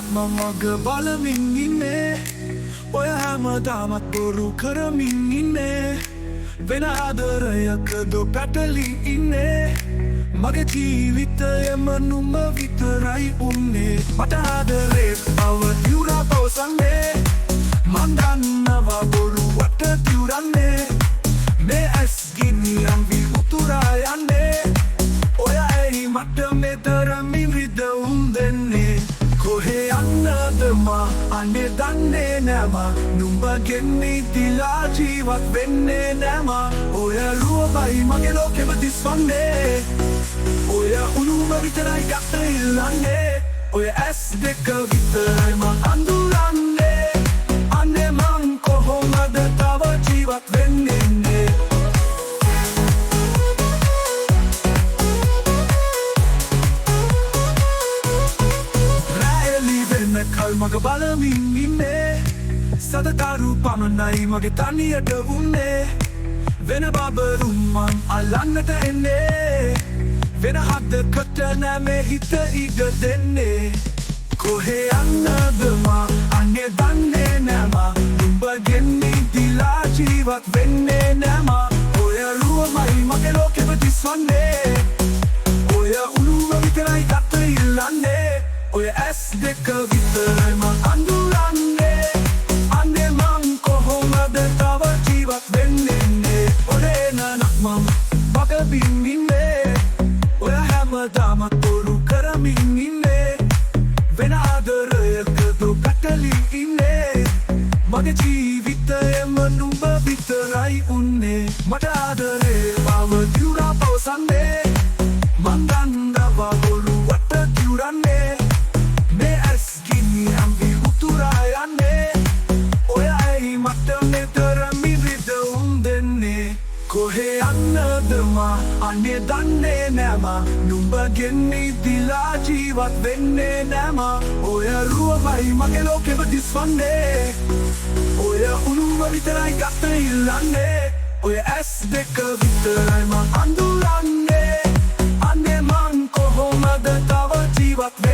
මමග බලමින් ඉන්නේ ඔය හැමදාමත් බොරු කරමින් ඉන්නේ වෙන ආදරයකද පැටලී ඉන්නේ මගේ ජීවිතයම නුඹ විතරයි උන්නේ මට ආදරේ බව දිවුරා පවසන්නේ මන් දන්නවා බොරුවට දිවුරන්නේ මේ ඇස් ගිනියම් වී උතුරා යන්නේ ඔය ඇයි මට මෙතරමින් රිදවුම් දෙන්නේ කොහේ යන්නද මා අනේ දන්නේ නෑ මා නුඹගෙන් නිදිලා ජීවත් වෙන්නේ නෑ මා ඔය රුවබයි මගේ ලෝකෙම දිස්වන්නේ ඔය උණුම විතරයි ගත ඉල්ලන්නේ ඔය ඇස් දෙක විතරයි මා අඳුරන්නේ අනේ මං කොහොමද තව ජීවත් වෙන්නේ මග බලමින් ඉන්නේ සදකරු පමණයි මගේ තනියට වුන්නේ වෙන බබරුම් මං අල්ලන්නට එන්නේ වෙන හදකට නෑ මේ හිත ඉඩ දෙන්නේ කොහේ යන්නද මා අනේ දන්නේ නෑ මා නුඹගෙන් නිදිලා ජීවත් වෙන්නේ නෑ මා ඔය රුවමයි මගේ ලෝකෙම දිස්වන්නේ ඔය උණුව විතරයි ගත ඉල්ලන්නේ ඔය ඇස් දෙක විතරයි මං අඳුරන්නේ අනේ මං කොහොමද තව ජීවත් වෙන්නේ ඔලේ නනක් මම බගබින් ඉන්නේ ඔය හැමදාමත් බොරු කරමින් ඉන්නේ වෙන ආදරයකද පැටලී ඉන්නේ මගේ ජීවිතයම නුඹ විතරයි උන්නේ මට ආදරේ බව දිවුරා පවසන්නේ මන් දන්නවා බොරුවට දිවුරන්නේ කොහේ යන්නද මා අනේ දන්නේ නෑ මා නුඹගෙන් නිදිලා ජීවත් වෙන්නේ නෑ මා ඔය රුවමයි මගේ ලෝකෙම දිස්වන්නේ ඔය උණුව විතරයි ගත ඉල්ලන්නේ ඔය ඇස් දෙක විතරයි මං අඳුරන්නේ අනේ මං කොහොමද තව ජීවත්